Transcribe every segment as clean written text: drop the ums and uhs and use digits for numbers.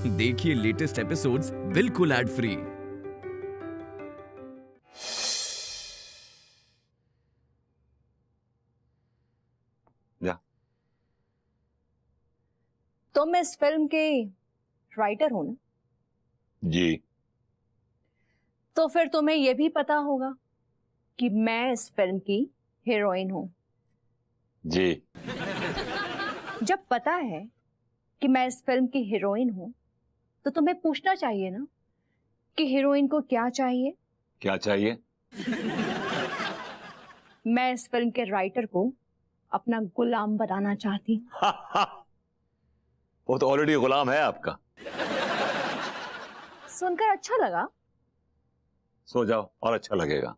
देखिए latest episodes बिल्कुल ad free. तुम इस फिल्म के राइटर हो ना? जी। तो फिर तुम्हें यह भी पता होगा कि मैं इस फिल्म की हीरोइन हूं। जी। जब पता है कि मैं इस फिल्म की हीरोइन हूं तो तुम्हें पूछना चाहिए ना कि हीरोइन को क्या चाहिए। क्या चाहिए? मैं इस फिल्म के राइटर को अपना गुलाम बनाना चाहती। वो तो ऑलरेडी गुलाम है आपका। सुनकर अच्छा लगा? सो जाओ और अच्छा लगेगा।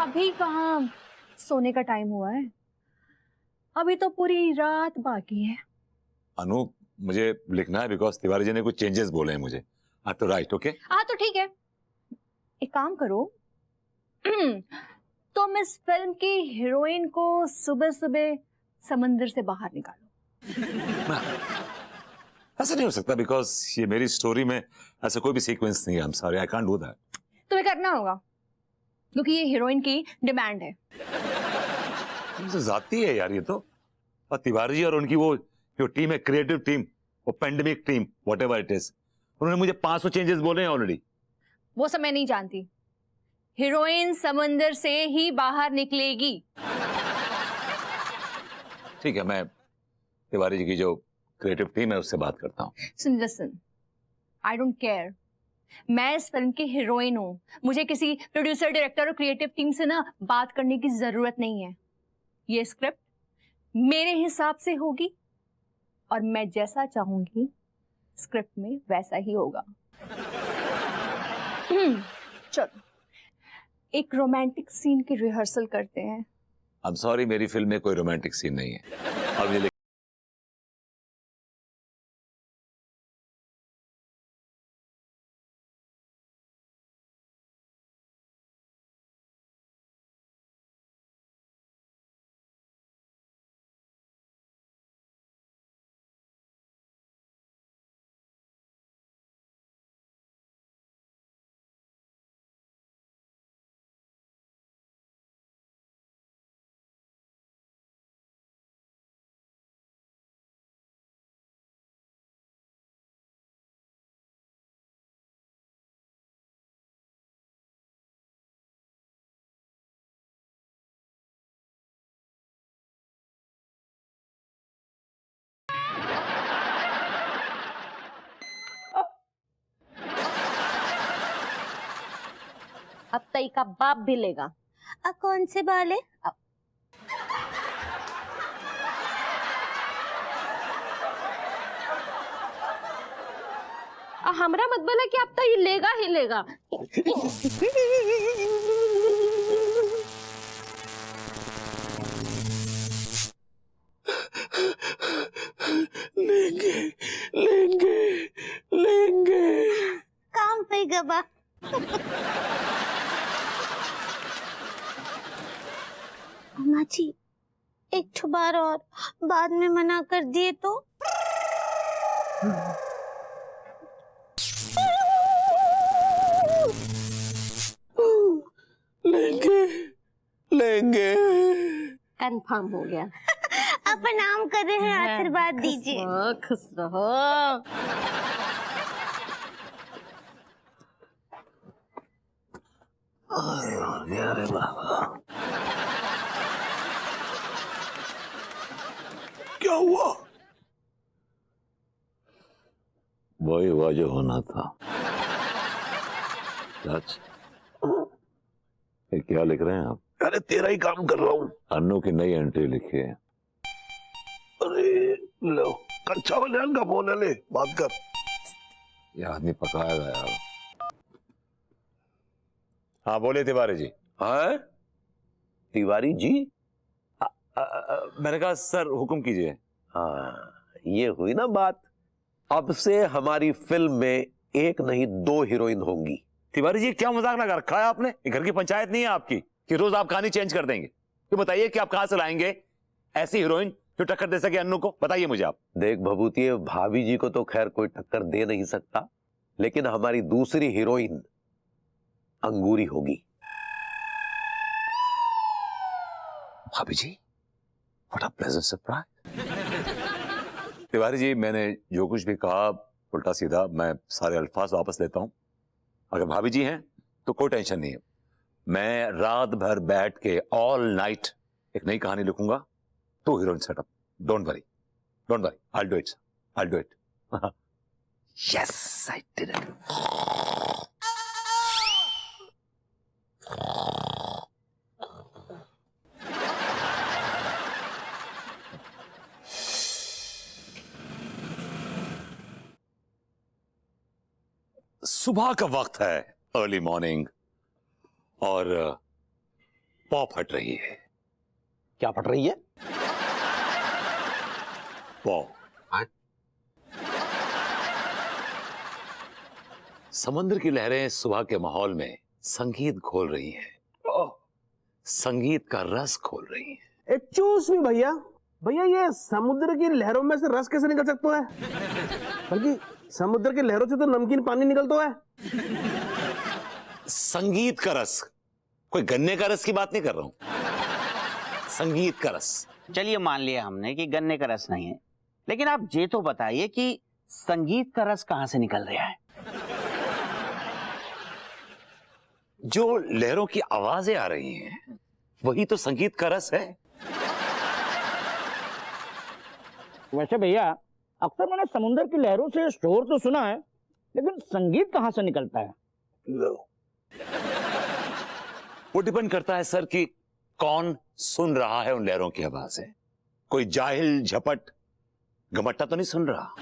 अभी कहाँ सोने का टाइम हुआ है, अभी तो पूरी रात बाकी है। अनु, मुझे लिखना है बिकॉज तिवारी जी ने कुछ चेंजेस बोले हैं मुझे। आप तो राइट। ओके, हाँ तो ठीक है, एक काम करो तुम इस फिल्म की हीरोइन को सुबह सुबह समंदर से बाहर निकालो। ऐसा नहीं हो सकता बिकॉज ये मेरी स्टोरी में ऐसा कोई भी सीक्वेंस नहीं है। I am sorry, I can't do that. तुम्हें करना होगा क्योंकि ये हीरोइन की डिमांड है। तो जाती है यार ये तो। और तिवारी जी और उनकी वो जो टीम है, क्रिएटिव टीम, वो pandemic team, whatever it is, उन्होंने मुझे 500 चेंजेस बोले हैं ऑलरेडी। वो सब मैं नहीं जानती। हीरोइन समंदर से ही बाहर निकलेगी। ठीक है, मैं तिवारी जी की जो क्रिएटिव टीम है उससे बात करता हूँ। सुन, लिसन, आई डोंट केयर। मैं इस फिल्म की हीरोइन हूं। मुझे किसी प्रोड्यूसर, डायरेक्टर और क्रिएटिव टीम से ना बात करने की जरूरत नहीं है। ये स्क्रिप्ट मेरे हिसाब से होगी और मैं जैसा चाहूंगी स्क्रिप्ट में वैसा ही होगा। चलो एक रोमांटिक सीन की रिहर्सल करते हैं। आई एम सॉरी, मेरी फिल्म में कोई रोमांटिक सीन नहीं है। अब ये अब तई का बाप भी लेगा। कौन से बाल है? हमरा मत बोला कि अब तई लेगा ही लेगा। लेंगे लेंगे लेंगे। काम पे गबा। अम्मा जी, एक ठो बार और बाद में मना कर दिए तो? लेंगे लेंगे। कंफर्म हो गया। अब प्रणाम कर रहे हैं, आशीर्वाद दीजिए। खुश रहो। अरे बाबा, क्या हुआ? वही हुआ जो होना था। क्या लिख रहे हैं आप? अरे तेरा ही काम कर रहा हूँ। अन्नू की नई एंट्री लिखी है। अरे लो, कच्चा कल्याण का फोन है, ले बात कर। ये आदमी पकाएगा यार। हाँ बोले तिवारी जी। हाँ तिवारी जी। मैंने कहा सर हुक्म कीजिए। हाँ ये हुई ना बात। अब से हमारी फिल्म में एक नहीं 2 हीरोइन होंगी। तिवारी जी क्या मजाक लगा रखा है आपने? ये घर की पंचायत नहीं है आपकी कि रोज आप कहानी चेंज कर देंगे। तो बताइए कि आप कहां से लाएंगे ऐसी हीरोइन जो टक्कर दे सके अन्नू को? बताइए मुझे आप। देख भभूतिये, भाभी जी को तो खैर कोई टक्कर दे नहीं सकता, लेकिन हमारी दूसरी हीरोइन अंगूरी होगी। भाभी जी, what a pleasant surprise. Tiwari ji, मैंने जो कुछ भी कहा उल्टा सीधा, मैं सारे अल्फाज वापस लेता हूं। अगर भाभी जी हैं तो कोई टेंशन नहीं है, मैं रात भर बैठ के ऑल नाइट एक नई कहानी लिखूंगा। तो heroine setup, don't worry, I will do it. Yes, I did it. सुबह का वक्त है, अर्ली मॉर्निंग, और पॉप हट रही है। क्या फट रही है? पॉप। समुद्र की लहरें सुबह के माहौल में संगीत घोल रही हैं, संगीत का रस घोल रही हैं। एक्सक्यूज मी भैया, ये समुद्र की लहरों में से रस कैसे निकल सकता है? बल्कि समुद्र की लहरों से तो नमकीन पानी निकलता है। संगीत का रस, कोई गन्ने का रस की बात नहीं कर रहा हूं, संगीत का रस। चलिए मान लिया हमने कि गन्ने का रस नहीं है, लेकिन आप ये तो बताइए कि संगीत का रस कहां से निकल रहा है? जो लहरों की आवाजें आ रही हैं वही तो संगीत का रस है। वैसे भैया, अक्सर मैंने समुद्र की लहरों से शोर तो सुना है, लेकिन संगीत कहां से निकलता है? वो डिपेंड करता है सर कि कौन सुन रहा है उन लहरों की आवाजें। कोई जाहिल झपट घमट्टा तो नहीं सुन रहा।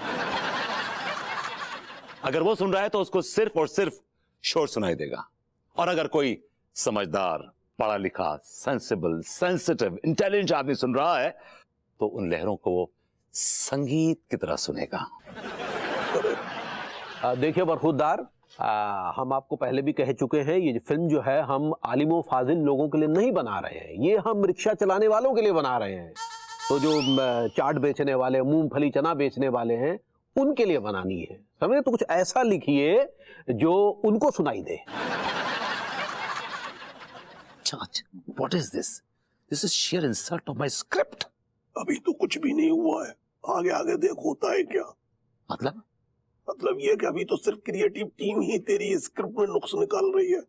अगर वो सुन रहा है तो उसको सिर्फ और सिर्फ शोर सुनाई देगा, और अगर कोई समझदार, पढ़ा लिखा, सेंसिबल, सेंसिटिव, इंटेलिजेंट आदमी सुन रहा है तो उन लहरों को वो संगीत की तरह सुनेगा। देखिए बरखुरदार, हम आपको पहले भी कह चुके हैं, ये फिल्म जो है हम आलिमो फाजिल लोगों के लिए नहीं बना रहे हैं, ये हम रिक्शा चलाने वालों के लिए बना रहे हैं। तो जो चाट बेचने वाले, मूंगफली चना बेचने वाले हैं, उनके लिए बनानी है। समझे? तो कुछ ऐसा लिखिए जो उनको सुनाई दे। What is this? This is sheer insult of my script. अभी तो कुछ भी नहीं हुआ है, आगे आगे देख होता है क्या। मतलब ये कि अभी तो सिर्फ क्रिएटिव टीम ही तेरी स्क्रिप्ट में नुक्स निकाल रही है,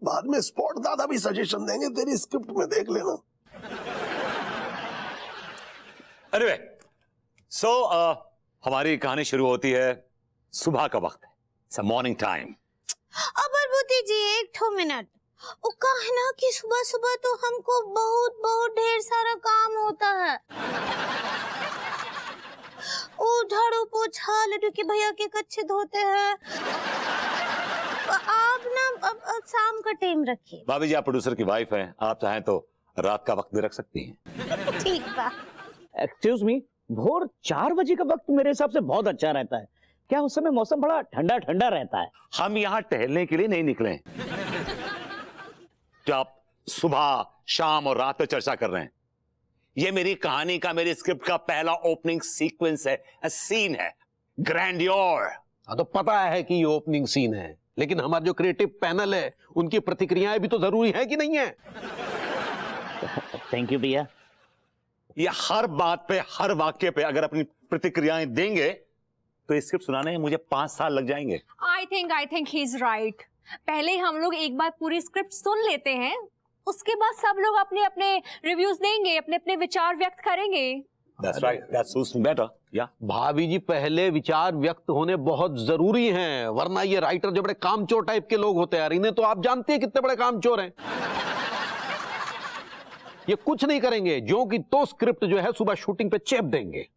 बाद में स्पॉट दादा भी सजेशन देंगे तेरी स्क्रिप्ट में, देख लेना। Anyway, so हमारी कहानी शुरू होती है, सुबह का वक्त है, it's a morning time. अब भूती जी एक मिनट, वो कहा ना कि सुबह सुबह तो हमको बहुत बहुत ढेर सारा काम होता है। ओ झाड़ू पोछा, लड्डू के भैया के कच्चे धोते हैं। आप ना अब शाम का टाइम रखिए। भाभी जी, आप प्रोड्यूसर की वाइफ हैं, आप चाहें तो रात का वक्त भी रख सकती हैं। ठीक बा। एक्सक्यूज मी, भोर 4 बजे का वक्त मेरे हिसाब से बहुत अच्छा रहता है। क्या उस समय मौसम बड़ा ठंडा ठंडा रहता है? हम यहाँ टहलने के लिए नहीं निकले, जो आप सुबह, शाम और रात पे चर्चा कर रहे हैं। ये मेरी कहानी का, मेरी स्क्रिप्ट का पहला ओपनिंग सीक्वेंस है, सीन है, ग्रैंडियोर। हाँ, तो पता है कि ये ओपनिंग सीन है, लेकिन हमारा जो क्रिएटिव पैनल है उनकी प्रतिक्रियाएं भी तो जरूरी है कि नहीं है? थैंक यू भैया। ये हर बात पे, हर वाक्य पे अगर अपनी प्रतिक्रियाएं देंगे तो ये स्क्रिप्ट सुनाने में मुझे 5 साल लग जाएंगे। I think he is right. पहले हम लोग एक बार पूरी स्क्रिप्ट सुन लेते हैं, उसके बाद सब लोग अपने अपने रिव्यूज देंगे, अपने अपने विचार व्यक्त करेंगे। That's right, that suits me better, yeah. भाभी जी, पहले विचार व्यक्त होने बहुत जरूरी हैं, वरना ये राइटर जो बड़े कामचोर टाइप के लोग होते हैं, इन्हें तो आप जानते हैं कितने बड़े कामचोर हैं। ये कुछ नहीं करेंगे, जो कि तो स्क्रिप्ट जो है सुबह शूटिंग पे चेप देंगे।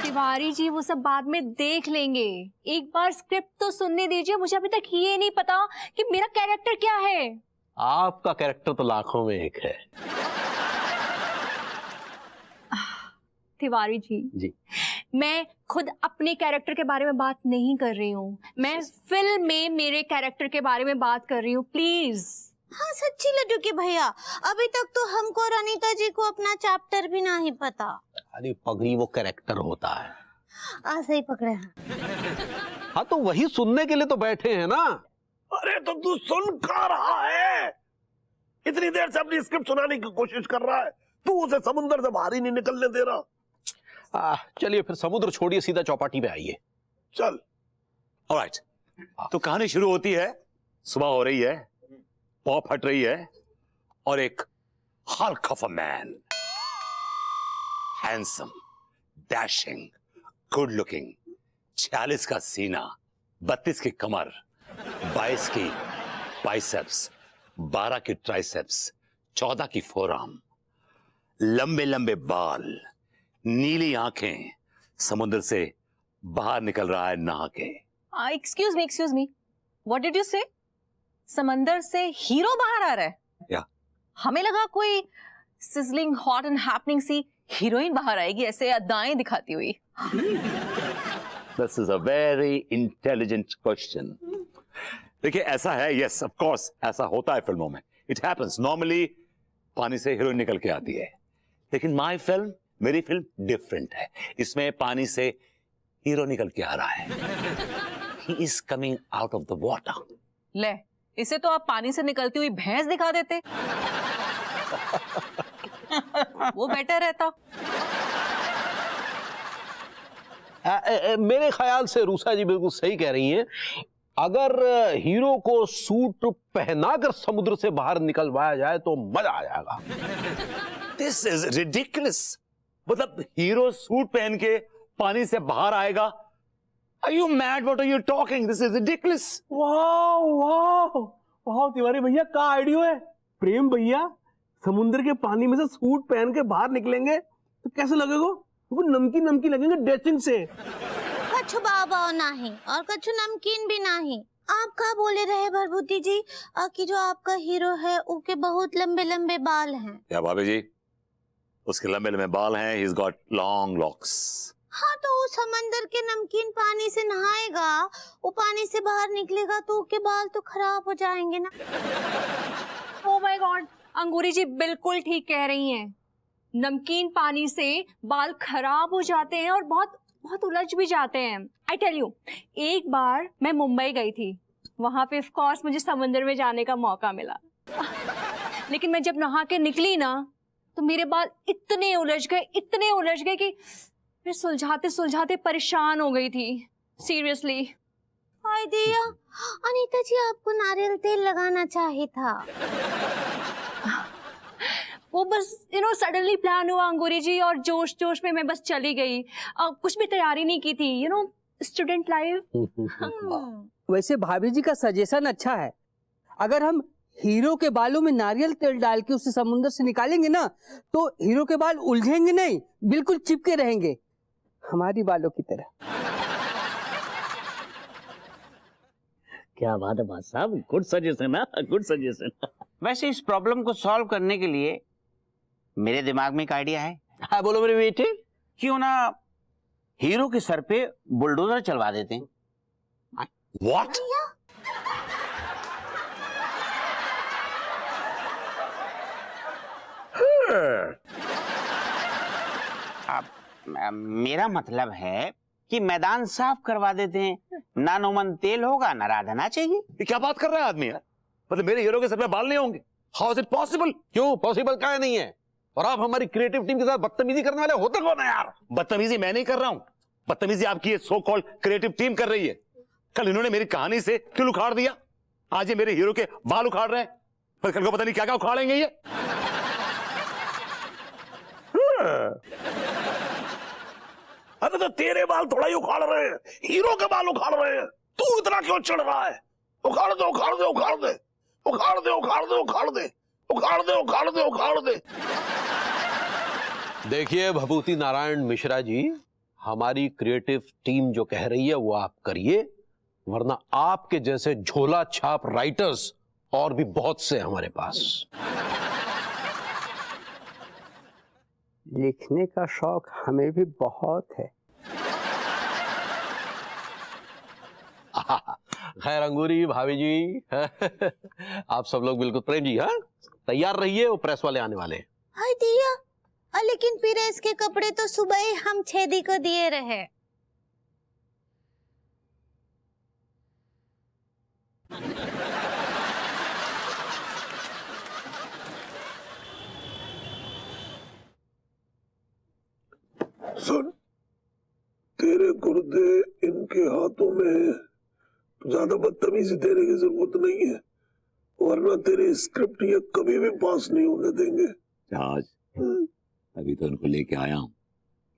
तिवारी जी, वो सब बाद में देख लेंगे, एक बार स्क्रिप्ट तो सुनने दीजिए। मुझे अभी तक ये नहीं पता कि मेरा कैरेक्टर क्या है। आपका कैरेक्टर तो लाखों में एक है। तिवारी जी, मैं खुद अपने कैरेक्टर के बारे में बात नहीं कर रही हूँ, मैं फिल्म में मेरे कैरेक्टर के बारे में बात कर रही हूँ, प्लीज। हाँ सच्ची लड्डू के भैया, अभी तक तो हमको और अनीता जी को अपना चैप्टर भी नहीं पता। अरे पगड़ी वो कैरेक्टर होता है। सही पकड़े हैं। हाँ तो वही सुनने के लिए तो बैठे हैं ना। अरे तो तू सुन कहाँ रहा है? इतनी देर से अपनी स्क्रिप्ट सुनाने की कोशिश कर रहा है, तू उसे समुद्र से बाहर ही नहीं निकलने दे रहा। चलिए फिर समुद्र छोड़िए, सीधा चौपाटी पे आइए। चल। ऑलराइट, तो कहानी शुरू होती है, सुबह हो रही है, पॉप हट रही है और एक Hulk of a man, handsome, dashing, good looking, 46 का सीना, 32 की कमर, 22 की बाइसेप्स, 12 की ट्राइसेप्स, 14 की फोरआर्म, लंबे लंबे बाल, नीली आंखें, समुद्र से बाहर निकल रहा है नहा के। Excuse me, what did you से? समंदर से हीरो बाहर आ रहा है? या हमें लगा कोई सिजलिंग हॉट एंड हैपनिंग सी हीरोइन बाहर आएगी ऐसे अदाएं दिखाती हुई। This is a very intelligent question. देखिए ऐसा है, यस ऑफ कोर्स ऐसा होता है फिल्मों में, इट हैपेंस। नॉर्मली पानी से हीरोइन निकल के आती है, लेकिन मेरी फिल्म डिफरेंट है। इसमें पानी से हीरो निकल के आ रहा है। He is coming out of the water. ले, इसे तो आप पानी से निकलती हुई भैंस दिखा देते। वो बेटर रहता। मेरे ख्याल से रूसा जी बिल्कुल सही कह रही हैं। अगर हीरो को सूट पहनाकर समुद्र से बाहर निकलवाया जाए तो मजा आ जाएगा। This is ridiculous. मतलब हीरो सूट पहन के पानी से बाहर आएगा? Are you mad? What are you talking? This is ridiculous. वाह वाह वाह, तिवारी भैया का आइडिया है। प्रेम भैया समुद्र के पानी में से सूट पहन के बाहर निकलेंगे तो कैसे लगेगा? वो नमकीन नमकीन लगेंगे ड्रेसिंग से। कछु बाबा नहीं और कछु नमकीन भी नहीं। आप क्या बोले रहे भरभूति जी कि जो आपका हीरो है उसके बहुत लंबे लंबे बाल हैं? क्या भाभी जी, उसके लंबे लंबे बाल हैं, he is got long locks. हाँ तो वो समंदर के नमकीन पानी से नहाएगा, वो पानी से बाहर निकलेगा तो उसके बाल तो खराब हो जाएंगे ना। ओह माय गॉड, अंगूरी जी बिल्कुल ठीक कह रही हैं। नमकीन पानी से बाल खराब हो जाते हैं और बहुत बहुत उलझ भी जाते हैं। आई टेल यू, एक बार मैं मुंबई गई थी, वहां पे ऑफ कोर्स मुझे समंदर में जाने का मौका मिला। लेकिन मैं जब नहा के निकली ना तो मेरे बाल इतने उलझ गए कि मैं सुलझाते सुलझाते परेशान हो गई थी। सीरियसली। हाय दिया, अनीता जी आपको नारियल तेल लगाना चाहिए था। वो बस सडनली प्लान हुआ अंगूरी जी, और जोश जोश में मैं बस चली गई। कुछ भी तैयारी नहीं की थी, स्टूडेंट लाइफ। वैसे भाभी जी का सजेशन अच्छा है। अगर हम हीरो के बालों में नारियल तेल डाल के उसे समुद्र से निकालेंगे ना तो हीरो के बाल उलझेंगे नहीं, बिल्कुल चिपके रहेंगे हमारी बालों की तरह। क्या बात है बात साहब, गुड सजेशन है, गुड सजेशन। वैसे इस प्रॉब्लम को सॉल्व करने के लिए मेरे दिमाग में एक आइडिया है। हाँ बोलो मेरे बेटे। क्यों ना हीरो के सर पे बुलडोजर चलवा देते हैं। व्हाट? मेरा मतलब है कि मैदान साफ करवा देते हैं, ना नोमन तेल होगा ना राधा नाचेगी। ये क्या बात कर रहा है आदमी यार? मतलब मेरे हीरो के सर पे बाल नहीं होंगे? How is it possible? क्यों पॉसिबल क्या नहीं है? और आप हमारी क्रिएटिव टीम के साथ बदतमीजी करने वाले होते कौन है यार? बदतमीजी मैं नहीं कर रहा हूं, बदतमीजी आपकी ये सो कॉल्ड क्रिएटिव टीम कर रही है। कल इन्होंने मेरी कहानी से क्यों उखाड़ दिया, आज ये मेरे हीरो के बाल उखाड़ रहे हैं, पर कल को पता नहीं क्या क्या उखाड़ेंगे ये। अरे तो तेरे बाल थोड़ा ही उखाड़ रहे हैं, हीरो के बाल उखाड़ रहे हैं। तू इतना क्यों चढ़ रहा है? उखाड़ दे उखाड़ दे उखाड़ दे उखाड़ दे उखाड़ दे उखाड़ दे उखाड़ दे उखाड़ दे उखाड़ दे। देखिए भभूति नारायण मिश्रा जी, हमारी क्रिएटिव टीम जो कह रही है वो आप करिए, वरना आपके जैसे झोला छाप राइटर्स और भी बहुत से हमारे पास। लिखने का शौक हमें भी बहुत है। खैर अंगूरी भाभी जी आप सब लोग बिल्कुल प्रेम जी, हाँ तैयार रहिए, वो प्रेस वाले आने वाले हैं। हाय दिया, लेकिन पीरेस के कपड़े तो सुबह ही हम छेदी को दिए रहे। सुन, तेरे गुर्दे इनके हाथों में है, ज्यादा बदतमीजी देने की जरूरत नहीं है, वरना तेरी स्क्रिप्ट ये कभी भी पास नहीं होने देंगे। जहाज, अभी तो इनको लेके आया हूँ,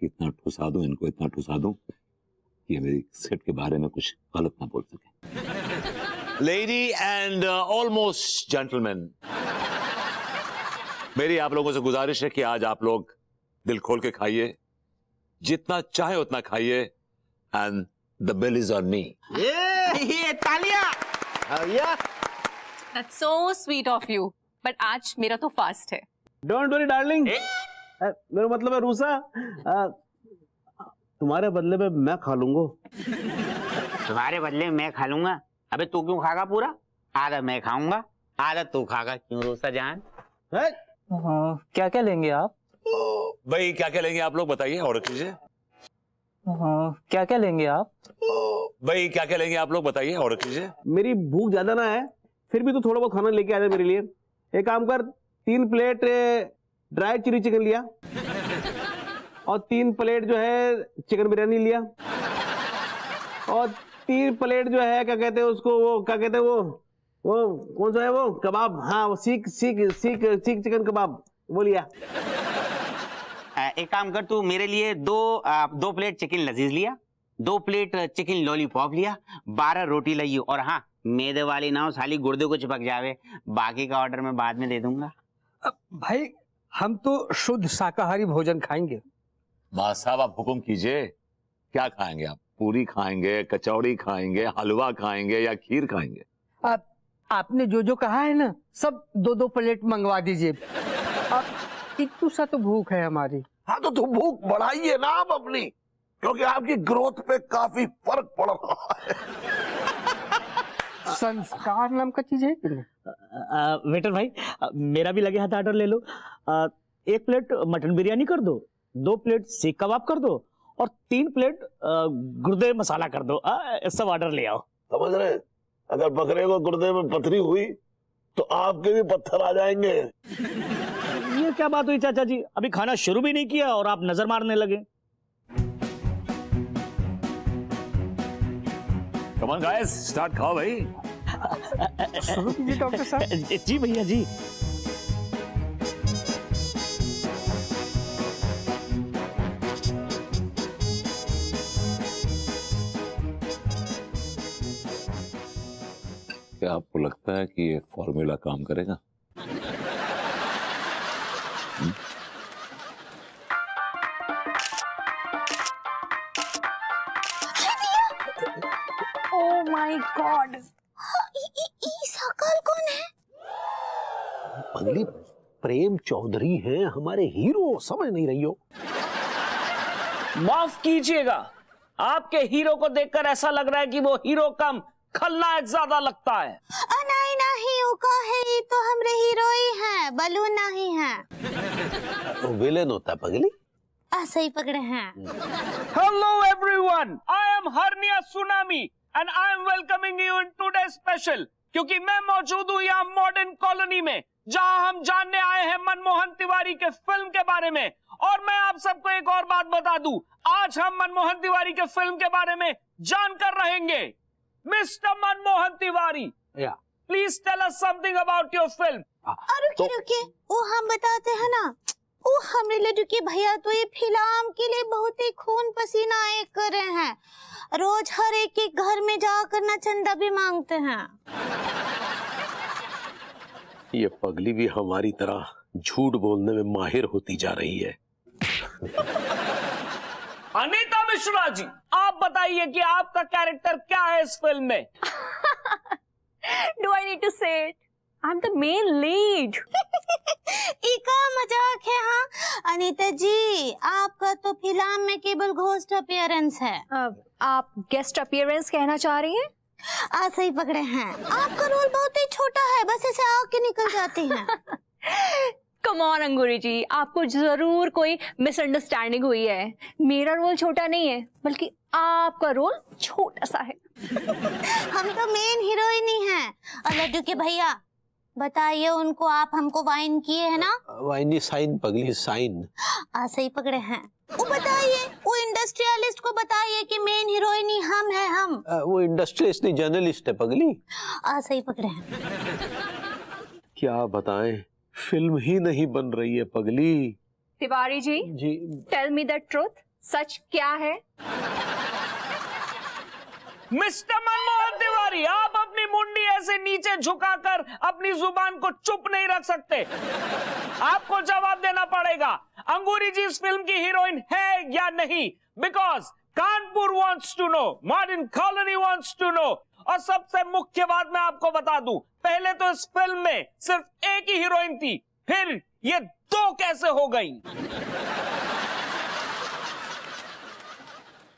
इतना ठुसा दूं इनको, इतना ठुसा दूं कि मेरी स्क्रिप्ट के बारे में कुछ गलत ना बोल सके। लेडी एंड ऑलमोस्ट जेंटलमैन, मेरी आप लोगों से गुजारिश है कि आज आप लोग दिल खोल के खाइए, जितना चाहे उतना खाइए, and the bill is on me. ये तालियां। That's so sweet of you. But आज मेरा तो फास्ट है। डोंट वरी डार्लिंग, मेरा मतलब है रूसा, तुम्हारे बदले में मैं खा लूंगा। तुम्हारे बदले में मैं खा लूंगा? अबे तू क्यों खागा पूरा? आधा मैं खाऊंगा, आधा तू खागा। क्यों रूसा जान? क्या क्या लेंगे आप? भाई क्या क्या लेंगे आप लोग बताइए, ऑर्डर कीजिए। क्या क्या लेंगे आप? भाई क्या क्या लेंगे आप लोग बताइए, ऑर्डर कीजिए। मेरी भूख ज्यादा ना है, फिर भी तू थोड़ा बहुत खाना लेके आ जाए मेरे लिए। एक काम कर, 3 प्लेट ड्राई चिली चिकन लिया और 3 प्लेट जो है चिकन बिरयानी लिया और 3 प्लेट जो है क्या कहते हैं उसको, वो क्या कहते हैं वो कौन सा है वो कबाब, हाँ वो सीख चिकन कबाब वो लिया। एक काम कर, तू मेरे लिए 2 प्लेट चिकन लजीज लिया, 2 प्लेट चिकन लॉलीपॉप लिया, 12 रोटी लियो, और हाँ मैदे वाली ना हो साली, गुर्दे को चिपक जावे। बाकी का ऑर्डर मैं बाद में दे दूंगा। भाई हम तो शुद्ध शाकाहारी भोजन खाएंगे। मां साहब आप हुक्म कीजिए, क्या खाएंगे आप? पूरी खाएंगे, कचौड़ी खाएंगे, हलवा खाएंगे या खीर खाएंगे? आपने जो जो कहा है ना, सब 2-2 प्लेट मंगवा दीजिए। इतनी सा तो भूख है हमारी। हाँ तो तुम भूख बढ़ाइए ना आप अपनी, क्योंकि आपकी ग्रोथ पे काफी फर्क पड़ रहा है। संस्कार नाम का चीज है कि नहीं? वेटर भाई, मेरा भी लगे हाथ ऑर्डर ले लो। 1 प्लेट मटन बिरयानी कर दो, 2 प्लेट सीख कबाब कर दो और 3 प्लेट गुर्दे मसाला कर दो। सब ऑर्डर ले आओ। समझ रहे, अगर बकरे को गुर्दे में पथरी हुई तो आपके भी पत्थर आ जाएंगे। ये क्या बात हुई चाचा जी, अभी खाना शुरू भी नहीं किया और आप नजर मारने लगे। कम ऑन गाइस, स्टार्ट खाओ भाई। शुरू कीजिए डॉक्टर साहब। जी भैया जी। क्या आपको लगता है कि ये फॉर्मूला काम करेगा? Oh my God! सकल कौन है? पगली प्रेम चौधरी हैं हमारे हीरो, समझ नहीं रही हो? माफ कीजिएगा, आपके हीरो को देखकर ऐसा लग रहा है कि वो हीरो कम खलनायक ज्यादा लगता है। नहीं नहीं, वो का है, ये तो हमरे हीरो ही हैं, बलून नहीं है। तो विलेन होता है पगली। ऐसे ही पकड़े हैं। Hello everyone, I am hernia tsunami and I am welcoming you in today special, क्योंकि मैं मौजूद हूँ यहाँ मॉडर्न कॉलोनी में, जहाँ हम जानने आए हैं मनमोहन तिवारी के फिल्म के बारे में। और मैं आप सबको एक और बात बता दूं, आज हम मनमोहन तिवारी के फिल्म के बारे में जानकर रहेंगे। Mister Manmohan Tiwari, please tell us something about your film. रुकिए, वो हम बताते हैं ना, वो हमरे लड्डू के भैया तो ये फिल्म के लिए बहुत ही खून पसीना एक कर रहे हैं, रोज हर एक के घर में जाकर ना चंदा भी मांगते हैं। ये पगली भी हमारी तरह झूठ बोलने में माहिर होती जा रही है। अनीता मिश्रा जी, आप बताइए कि आपका कैरेक्टर क्या है इस फिल्म में? Do I need to say it? I'm the main lead. इका मजाक है। हाँ अनीता जी, आपका तो फिल्म में केवल घोस्ट अपीयरेंस है। आप गेस्ट अपीयरेंस कहना चाह रही हैं? ऐसे ही पकड़े हैं। आपका रोल बहुत ही छोटा है, बस ऐसे आके निकल जाती हैं। कम ऑन अंगूरी जी, आपको जरूर कोई मिसअंडरस्टैंडिंग हुई है। मेरा रोल छोटा नहीं है, बल्कि आपका रोल छोटा सा है। हम तो मेन हीरोइन ही हैं। और लड्डू के भैया बताइए उनको, आप हमको वाइन किए है ना? वाइन साइन पगली साइन। सही पकड़े हैं। वो बताइए, वो इंडस्ट्रियलिस्ट को बताइए कि मेन हीरोइन ही हम है। हम वो इंडस्ट्रियलिस्ट नहीं, जर्नलिस्ट है पगली। सही पकड़े हैं। क्या बताएं, फिल्म ही नहीं बन रही है पगली। Tiwari ji, tell me the truth, सच क्या है? मिस्टर मनमोहन तिवारी, आप अपनी मुंडी ऐसे नीचे झुकाकर अपनी जुबान को चुप नहीं रख सकते। आपको जवाब देना पड़ेगा, अंगूरी जी इस फिल्म की हीरोइन है या नहीं? Because Kanpur wants to know, modern colony wants to know. और सबसे मुख्य बात मैं आपको बता दूं, पहले तो इस फिल्म में सिर्फ एक ही हीरोइन थी, फिर ये दो कैसे हो गई?